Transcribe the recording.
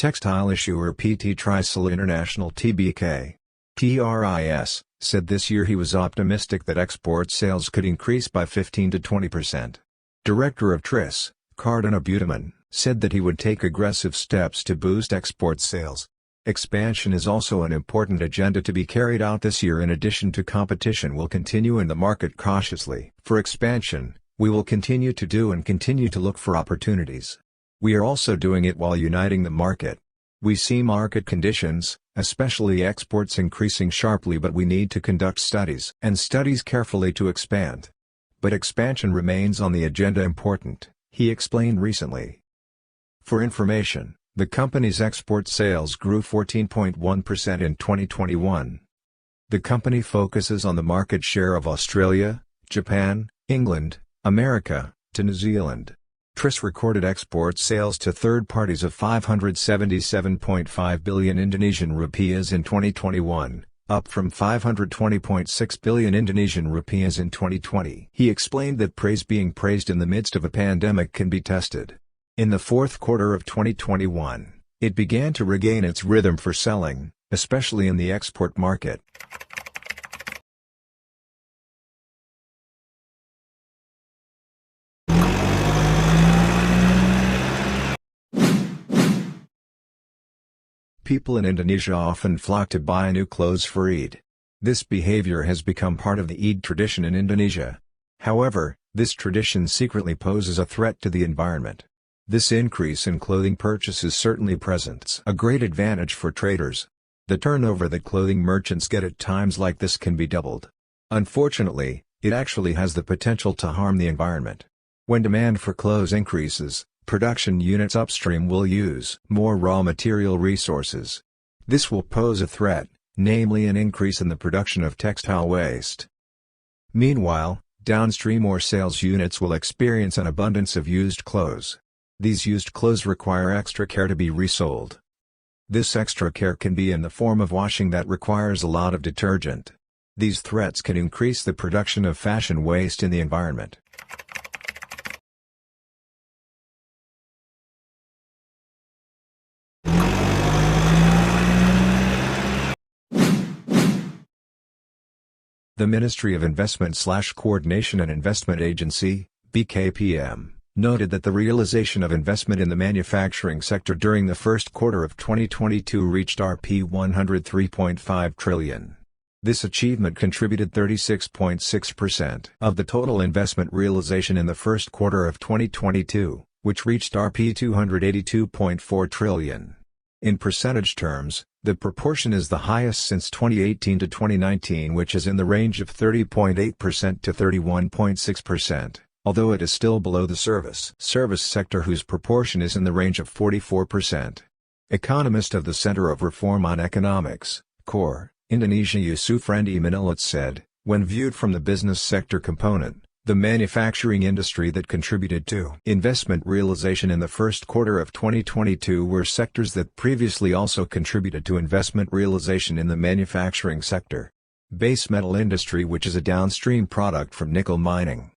Textile issuer PT Trisol International TBK TRIS said this year he was optimistic that export sales could increase by 15 to 20%. Director of TRIS, Cardona Buteman, said that he would take aggressive steps to boost export sales. Expansion is also an important agenda to be carried out this year. In addition to competition will continue in the market cautiously. For expansion, we will continue to do and continue to look for opportunities. We are also doing it while uniting the market. We see market conditions, especially exports, increasing sharply, but we need to conduct studies carefully to expand. But expansion remains on the agenda important, he explained recently. For information, the company's export sales grew 14.1% in 2021. The company focuses on the market share of Australia, Japan, England, America, to New Zealand. TRIS recorded export sales to third parties of 577.5 billion Indonesian rupiahs in 2021, up from 520.6 billion Indonesian rupiahs in 2020. He explained that being praised in the midst of a pandemic can be tested. In the fourth quarter of 2021, it began to regain its rhythm for selling, especially in the export market. People in Indonesia often flock to buy new clothes for Eid. This behavior has become part of the Eid tradition in Indonesia. However, this tradition secretly poses a threat to the environment. This increase in clothing purchases certainly presents a great advantage for traders. The turnover that clothing merchants get at times like this can be doubled. Unfortunately, it actually has the potential to harm the environment. When demand for clothes increases, production units upstream will use more raw material resources. This will pose a threat, namely an increase in the production of textile waste. Meanwhile, downstream or sales units will experience an abundance of used clothes. These used clothes require extra care to be resold. This extra care can be in the form of washing that requires a lot of detergent. These threats can increase the production of fashion waste in the environment. The Ministry of Investment/Coordination and Investment Agency, BKPM, noted that the realization of investment in the manufacturing sector during the first quarter of 2022 reached Rp 103.5 trillion. This achievement contributed 36.6% of the total investment realization in the first quarter of 2022, which reached Rp 282.4 trillion. In percentage terms, the proportion is the highest since 2018 to 2019, which is in the range of 30.8% to 31.6%. Although it is still below the service sector, whose proportion is in the range of 44%. Economist of the Center of Reform on Economics, CORE, Indonesia Yusuf Rendi Manilit said, when viewed from the business sector component, the manufacturing industry that contributed to investment realization in the first quarter of 2022 were sectors that previously also contributed to investment realization in the manufacturing sector. Base metal industry, which is a downstream product from nickel mining,